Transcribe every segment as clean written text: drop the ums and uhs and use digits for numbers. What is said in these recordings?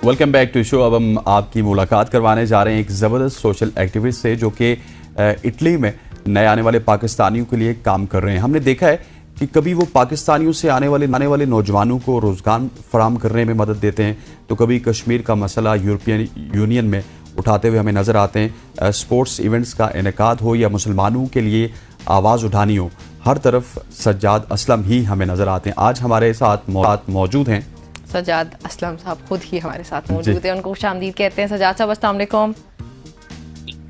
Welcome back to show. اب ہم آپ کی ملاقات کروانے جا رہے ہیں ایک زبردست سوشل ایکٹیوسٹ سے جو کہ اٹلی میں نئے آنے والے پاکستانیوں کے لیے کام کر رہے ہیں. ہم نے دیکھا ہے کہ کبھی وہ پاکستانیوں سے آنے والے نوجوانوں کو روزگار فراہم کرنے میں مدد دیتے ہیں تو کبھی کشمیر کا مسئلہ یورپین یونین میں اٹھاتے ہوئے ہمیں نظر آتے ہیں. اسپورٹس ایونٹس کا انعقاد ہو یا مسلمانوں کے لیے آواز اٹھانی ہو، ہر طرف سجاد اسلم ہی ہمیں نظر آتے ہیں. آج ہمارے ساتھ موجود ہیں سجاد اسلم صاحب، خود ہی ہمارے ساتھ موجود ہیں. ان کو خوش آمدید کہتے ہیں. سجاد صاحب السلام علیکم.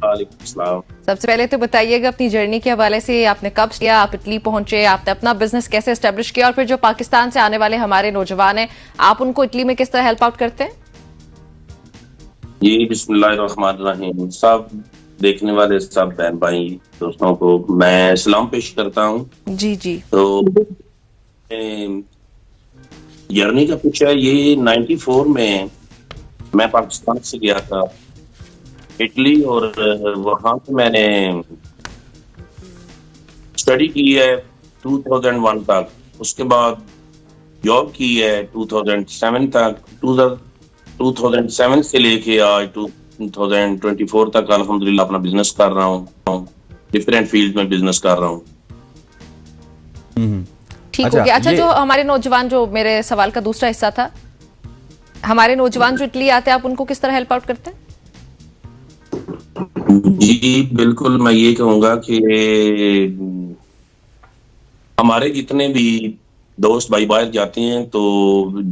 وعلیکم السلام. سب سے پہلے تو بتائیے گا اپنی جرنی کے حوالے سے، آپ نے کب کیا، آپ اٹلی پہنچے، آپ نے اپنا بزنس کیسے اسٹیبلش کیا، اور پھر جو پاکستان سے آنے والے ہمارے نوجوان ہیں آپ ان کو اٹلی میں کس طرح ہیلپ آؤٹ کرتے ہیں؟ جی بسم اللہ الرحمن الرحیم. سب دیکھنے والے سب بہن بھائی دوستوں کو میں سلام پیش کرتا ہوں. جی تو جرنی کا پوچھا، یہ 94 میں پاکستان سے گیا تھا اٹلی، اور وہاں پہ میں نے اسٹڈی کی ہے 2001 تک. اس کے بعد جاب کی ہے 2007 تک. 2007 سے لے کے آج 2024 تک الحمدللہ اپنا بزنس کر رہا ہوں. ڈفرینٹ فیلڈ میں بزنس کر رہا ہوں. ٹھیک ہو گیا. اچھا، جو ہمارے نوجوان، جو میرے سوال کا دوسرا حصہ تھا، ہمارے نوجوان جو اٹلی آتے ہیں آپ ان کو کس طرح ہیلپ آؤٹ کرتے ہیں؟ جی بالکل، میں یہ کہوں گا کہ ہمارے جتنے بھی دوست بھائی باہر جاتے ہیں تو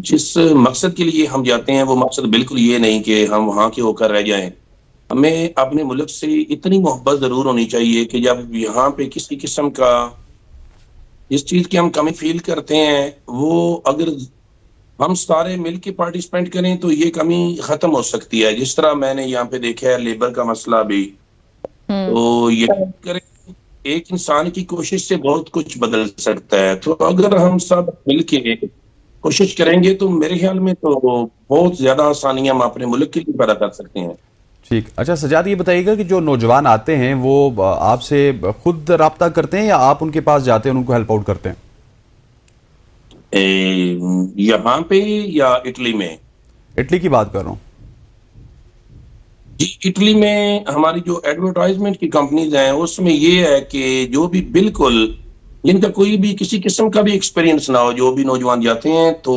جس مقصد کے لیے ہم جاتے ہیں وہ مقصد بالکل یہ نہیں کہ ہم وہاں کے ہو کر رہ جائیں. ہمیں اپنے ملک سے اتنی محبت ضرور ہونی چاہیے کہ جب یہاں پہ کسی قسم کا جس چیز کی ہم کمی فیل کرتے ہیں وہ اگر ہم سارے مل کے پارٹیسپینٹ کریں تو یہ کمی ختم ہو سکتی ہے. جس طرح میں نے یہاں پہ دیکھا ہے لیبر کا مسئلہ بھی، تو یہ کریں ایک انسان کی کوشش سے بہت کچھ بدل سکتا ہے. تو اگر ہم سب مل کے کوشش کریں گے تو میرے خیال میں تو بہت زیادہ آسانیاں ہم اپنے ملک کے لیے پیدا کر سکتے ہیں. ٹھیک. اچھا سجاد، یہ بتائیے گا کہ جو نوجوان آتے ہیں وہ آپ سے خود رابطہ کرتے ہیں یا آپ ان کے پاس جاتے ہیں ان کو ہیلپ آؤٹ کرتے ہیں؟ یہاں پہ یا اٹلی میں؟ اٹلی کی بات کر رہا ہوں. جی اٹلی میں ہماری جو ایڈورٹائزمنٹ کی کمپنیز ہیں اس میں یہ ہے کہ جو بھی بالکل جن کا کوئی بھی کسی قسم کا بھی ایکسپیرینس نہ ہو، جو بھی نوجوان جاتے ہیں تو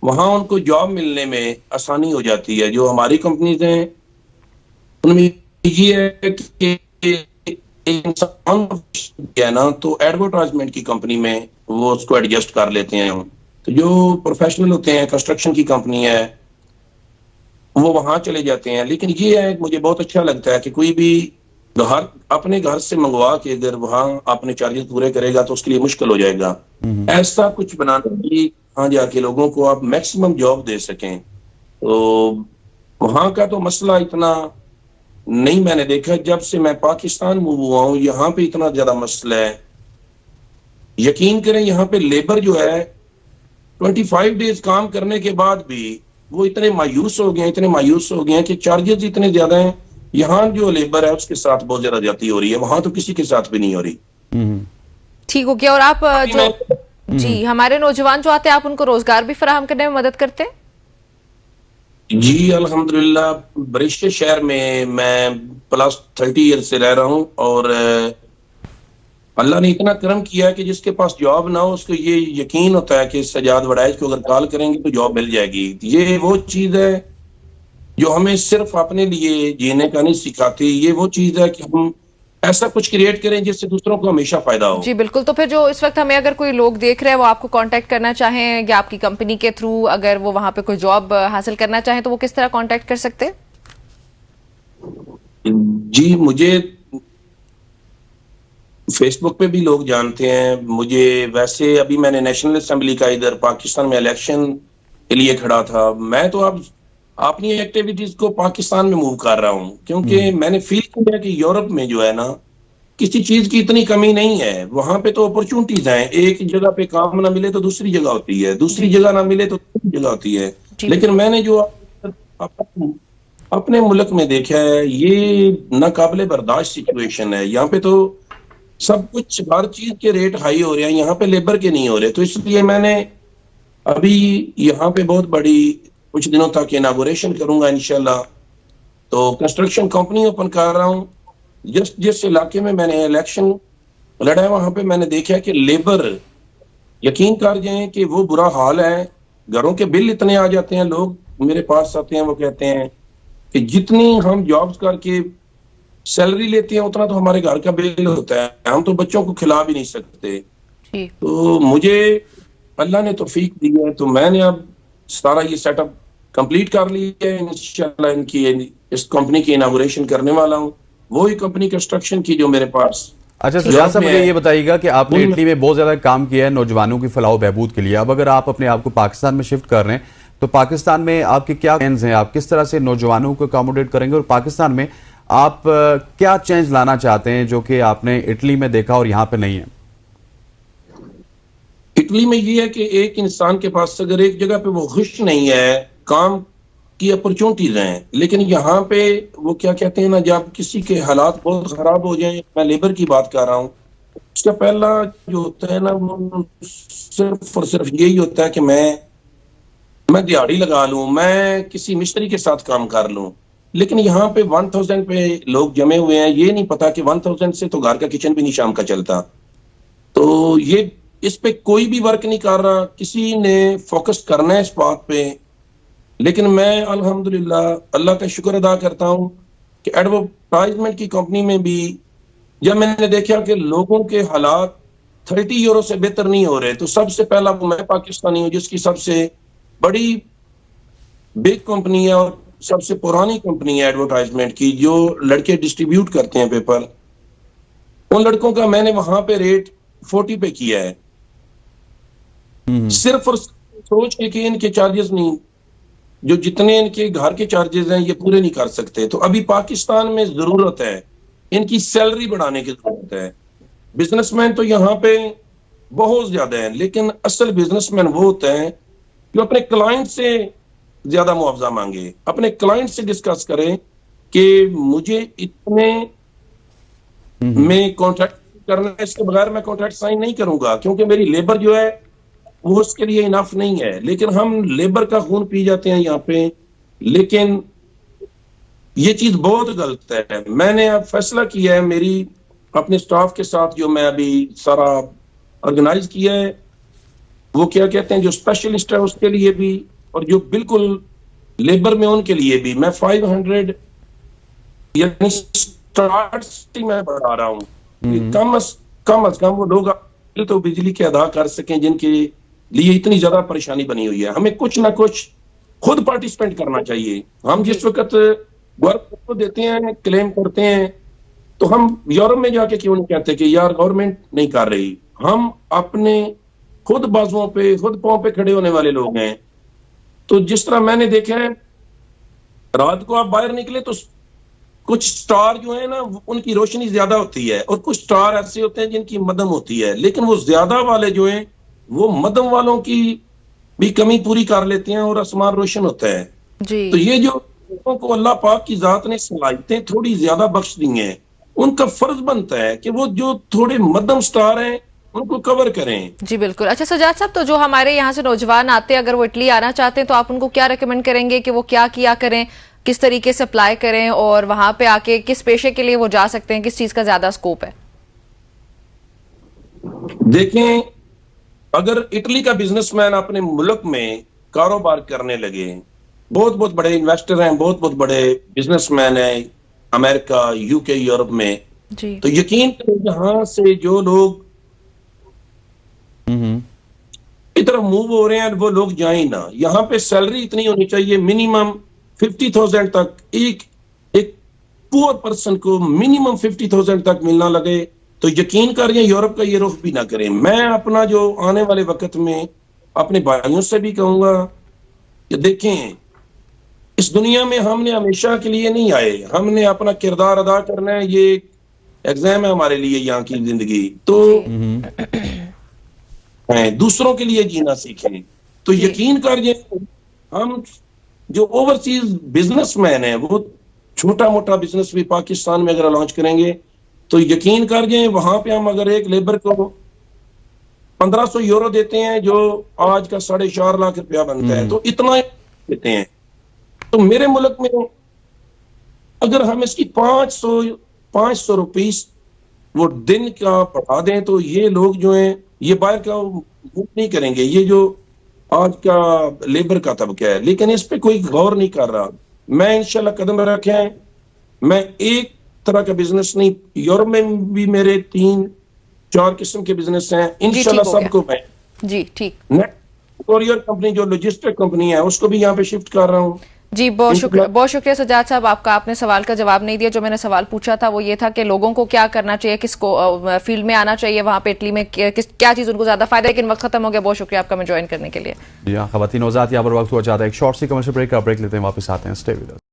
وہاں ان کو جاب ملنے میں آسانی ہو جاتی ہے. جو ہماری کمپنیز ہیں ان میں یہ ہے کہ انسان ہے نا تو ایڈورٹائزمنٹ کی کمپنی میں وہ اس کو ایڈجسٹ کر لیتے ہیں. تو جو پروفیشنل ہوتے ہیں، کنسٹرکشن کی کمپنی ہے، وہ وہاں چلے جاتے ہیں. لیکن یہ ہے مجھے بہت اچھا لگتا ہے کہ کوئی بھی گھر اپنے گھر سے منگوا کے اگر وہاں اپنے چارجز پورے کرے گا تو اس کے لیے مشکل ہو جائے گا. ایسا کچھ بنانا کہ وہاں جا کے لوگوں کو آپ میکسیمم جاب دے سکیں. تو وہاں کا تو مسئلہ اتنا نہیں میں نے دیکھا. جب سے میں پاکستان موو ہوا ہوں یہاں پہ اتنا زیادہ مسئلہ ہے. یقین کریں یہاں پہ لیبر جو ہے 25 ڈیز کام کرنے کے بعد بھی وہ اتنے مایوس ہو گئے ہیں کہ چارجز اتنے زیادہ ہیں. یہاں جو لیبر ہے اس کے ساتھ بہت زیادہ زیادتی ہو رہی ہے، وہاں تو کسی کے ساتھ بھی نہیں ہو رہی. ٹھیک ہو گیا. اور آپ جو جی ہمارے نوجوان جو آتے ہیں آپ ان کو روزگار بھی فراہم کرنے میں مدد کرتے ہیں؟ جی الحمدللہ برشتے شہر میں پلس 30 ایئر سے رہ رہا ہوں، اور اللہ نے اتنا کرم کیا کہ جس کے پاس جاب نہ ہو اس کو یہ یقین ہوتا ہے کہ سجاد وڈائچ کو اگر کال کریں گے تو جاب مل جائے گی. یہ وہ چیز ہے جو ہمیں صرف اپنے لیے جینے کا نہیں سکھاتی. یہ وہ چیز ہے کہ ہم ایسا کچھ کریٹ کریں جس سے دوسروں کو ہمیشہ فائدہ ہو. جی بالکل. تو پھر جو اس وقت ہمیں اگر کوئی لوگ دیکھ رہے ہیں وہ آپ کو کانٹیکٹ کرنا چاہیں یا آپ کی کمپنی کے تھرو اگر وہ وہاں پہ کوئی جاب حاصل کرنا چاہیں تو وہ کس طرح کانٹیکٹ کر سکتے ہیں؟ جی مجھے فیس بک پہ بھی لوگ جانتے ہیں مجھے. ویسے ابھی میں نے نیشنل اسمبلی کا ادھر پاکستان میں الیکشن کے لیے کھڑا تھا. میں تو اب اپنی ایکٹیویٹیز کو پاکستان میں موو کر رہا ہوں کیونکہ میں نے فیل کیا کہ یورپ میں جو ہے نا کسی چیز کی اتنی کمی نہیں ہے. وہاں پہ تو اپرچونٹیز ہیں. ایک جگہ پہ کام نہ ملے تو دوسری جگہ ہوتی ہے، دوسری جگہ نہ ملے تو تیسری جگہ ہوتی ہے. لیکن میں نے جو اپنے ملک میں دیکھا ہے یہ ناقابل برداشت سچویشن ہے. یہاں پہ تو سب کچھ ہر چیز کے ریٹ ہائی ہو رہے ہیں، یہاں پہ لیبر کے نہیں ہو رہے. تو اس لیے میں نے ابھی یہاں پہ بہت بڑی کچھ دنوں تک اناگوریشن کروں گا انشاءاللہ. تو کنسٹرکشن کمپنی اوپن کر رہا ہوں. جس علاقے میں نے الیکشن لڑا ہے وہاں پہ میں نے دیکھا کہ لیبر, یقین کر جائیں کہ وہ برا حال ہے. گھروں کے بل اتنے آ جاتے ہیں, لوگ میرے پاس آتے ہیں, وہ کہتے ہیں کہ جتنی ہم جابز کر کے سیلری لیتے ہیں اتنا تو ہمارے گھر کا بل ہوتا ہے, ہم تو بچوں کو کھلا بھی نہیں سکتے. تو مجھے اللہ نے توفیق دی ہے, تو میں نے اب سارا یہ سیٹ اپ کمپلیٹ کر لی ہے. انشاءاللہ اس کمپنی کی اناگوریشن کرنے والا ہوں, وہی کمپنی کنسٹرکشن کی جو میرے پاس. اچھا سجاد صاحب, مجھے یہ بتائیے گا کہ آپ نے اٹلی میں بہت زیادہ کام کیا ہے نوجوانوں کی فلاح و بہبود کے لیے. اب اگر آپ اپنے آپ کو پاکستان میں شفٹ کر رہے ہیں تو پاکستان میں آپ کے کیا پلانز ہیں, آپ کس طرح سے نوجوانوں کو اکاموڈیٹ کریں گے, اور پاکستان میں آپ کیا چینج لانا چاہتے ہیں جو کہ آپ نے اٹلی میں دیکھا اور یہاں پہ نہیں ہے؟ اٹلی میں یہ ہے کہ ایک انسان کے پاس اگر ایک جگہ پہ وہ خوش نہیں ہے, کام کی اپرچونٹیز ہیں, لیکن یہاں پہ وہ کیا کہتے ہیں نا, جب کسی کے حالات بہت خراب ہو جائیں, میں لیبر کی بات کر رہا ہوں, اس کا پہلا جو ہوتا ہے نا وہ صرف اور صرف یہی ہوتا ہے کہ میں دیہڑی لگا لوں, میں کسی مستری کے ساتھ کام کر لوں. لیکن یہاں پہ 1000 پہ لوگ جمے ہوئے ہیں, یہ نہیں پتا کہ 1000 سے تو گھر کا کچن بھی نہیں شام کا چلتا. تو یہ اس پہ کوئی بھی ورک نہیں کر رہا, کسی نے فوکس کرنا ہے اس بات پہ. لیکن میں الحمدللہ اللہ کا شکر ادا کرتا ہوں کہ ایڈورٹائزمنٹ کی کمپنی میں بھی جب میں نے دیکھا کہ لوگوں کے حالات 30 یورو سے بہتر نہیں ہو رہے, تو سب سے پہلا وہ میں پاکستانی ہوں جس کی سب سے بڑی بگ کمپنی ہے اور سب سے پرانی کمپنی ہے ایڈورٹائزمنٹ کی, جو لڑکے ڈسٹریبیوٹ کرتے ہیں پیپر. ان لڑکوں کا میں نے وہاں پہ ریٹ 40 پہ کیا ہے, صرف اور سوچ کے کہ ان کے چارجز نہیں, جو جتنے ان کے گھر کے چارجز ہیں یہ پورے نہیں کر سکتے. تو ابھی پاکستان میں ضرورت ہے ان کی سیلری بڑھانے کی ضرورت ہے. بزنس مین تو یہاں پہ بہت زیادہ ہیں, لیکن اصل بزنس مین وہ ہوتا ہے جو اپنے کلائنٹ سے زیادہ معاوضہ مانگے, اپنے کلائنٹ سے ڈسکس کریں کہ مجھے اتنے میں کانٹریکٹ کرنا ہے, اس کے بغیر میں کانٹریکٹ سائن نہیں کروں گا کیونکہ میری لیبر جو ہے وہ اس کے لیے انف نہیں ہے. لیکن ہم لیبر کا خون پی جاتے ہیں یہاں پہ, لیکن یہ چیز بہت غلط ہے. میں نے اب فیصلہ کیا ہے میری اپنے سٹاف کے ساتھ, جو میں ابھی سارا آرگنائز کیا ہے, وہ کیا کہتے ہیں جو اسپیشلسٹ ہے اس کے لیے بھی اور جو بالکل لیبر میں ان کے لیے بھی, میں 500 یعنی سٹارٹ میں بڑھا رہا ہوں. کم از کم وہ لوگ تو بجلی کے ادا کر سکیں جن کے لیے اتنی زیادہ پریشانی بنی ہوئی ہے. ہمیں کچھ نہ کچھ خود پارٹیسپیٹ کرنا چاہیے. ہم جس وقت ورک کو دیتے ہیں, کلیم کرتے ہیں, تو ہم یورپ میں جا کے کیوں نہیں کہتے کہ یار گورنمنٹ نہیں کر رہی. ہم اپنے خود بازوؤں پہ خود پاؤں پہ کھڑے ہونے والے لوگ ہیں. تو جس طرح میں نے دیکھا ہے, رات کو آپ باہر نکلے تو کچھ سٹار جو ہیں نا ان کی روشنی زیادہ ہوتی ہے, اور کچھ سٹار ایسے ہوتے ہیں جن کی مدم ہوتی ہے, لیکن وہ زیادہ والے جو ہیں وہ مدم والوں کی بھی کمی پوری کر لیتے ہیں اور آسمان روشن ہوتا ہے. تو یہ جو لوگوں کو اللہ پاک کی ذات نے صلاحیتیں تھوڑی زیادہ بخش دی ہیں, ان کا فرض بنتا ہے کہ وہ جو تھوڑے مدم سٹار ہیں ان کو کور کریں. جی بالکل. اچھا سجاد صاحب, تو جو ہمارے یہاں سے نوجوان آتے ہیں اگر وہ اٹلی آنا چاہتے ہیں تو آپ ان کو کیا ریکمینڈ کریں گے کہ وہ کیا کریں, کس طریقے سے اپلائی کریں, اور وہاں پہ آ کے کس پیشے کے لیے وہ جا سکتے ہیں, کس چیز کا زیادہ اسکوپ ہے؟ دیکھیں, اگر اٹلی کا بزنس مین اپنے ملک میں کاروبار کرنے لگے, بہت بڑے انویسٹر ہیں, بہت بڑے بزنس مین ہیں امریکہ, یو کے, یورپ میں, تو یقین کریں یہاں سے جو لوگ ادھر موو ہو رہے ہیں وہ لوگ جائیں نہ. یہاں پہ سیلری اتنی ہونی چاہیے منیمم 50,000 تک, ایک پور پرسن کو منیمم 50,000 تک ملنا لگے, تو یقین کریے یورپ کا یہ رخ بھی نہ کریں. میں اپنا جو آنے والے وقت میں اپنے بھائیوں سے بھی کہوں گا کہ دیکھیں, اس دنیا میں ہم نے ہمیشہ کے لیے نہیں آئے, ہم نے اپنا کردار ادا کرنا ہے. یہ ایگزام ہے ہمارے لیے یہاں کی زندگی, تو دوسروں کے لیے جینا سیکھیں. تو یقین کریے ہم جو اوورسیز بزنس مین ہیں وہ چھوٹا موٹا بزنس بھی پاکستان میں اگر لانچ کریں گے تو یقین کر جائیں وہاں پہ ہم اگر ایک لیبر کو 1500 یورو دیتے ہیں جو آج کا 4.5 لاکھ روپیہ بنتا ہے, تو اتنا دیتے ہیں. تو میرے ملک میں اگر ہم اس کی 500 روپیز وہ دن کا بڑھا دیں تو یہ لوگ جو ہیں یہ باہر کا موو نہیں کریں گے. یہ جو آج کا لیبر کا طبقہ ہے, لیکن اس پہ کوئی غور نہیں کر رہا. میں انشاءاللہ قدم رکھے ہیں, میں ایک طرح کا بزنس نہیں, یورپ میں بھی میرے 3-4 قسم کے بزنس ہیں. انشاءاللہ ٹھیک ہو سب کو میں جی ٹھیک. نیٹ کوریئر کمپنی جو لوجسٹک کمپنی ہے اس کو بھی یہاں پہ شفٹ کر رہا ہوں. جی بہت شکریہ سجاد صاحب آپ کا. آپ نے سوال کا جواب نہیں دیا. جو میں نے سوال پوچھا تھا وہ یہ تھا کہ لوگوں کو کیا کرنا چاہیے, کس کو فیلڈ میں آنا چاہیے وہاں پہ اٹلی میں, کیا چیز ان کو زیادہ فائدہ ہے. لیکن وقت ختم ہو گیا. بہت شکریہ آپ کا میں جوائن کرنے کے لیے. جی ہاں خواتین وزات یہاں پر وقت ہوا جاتا ہے ایک شارٹ سی کمرشل بریک کا. بریک لیتے ہیں, واپس آتے ہیں. Stay with us.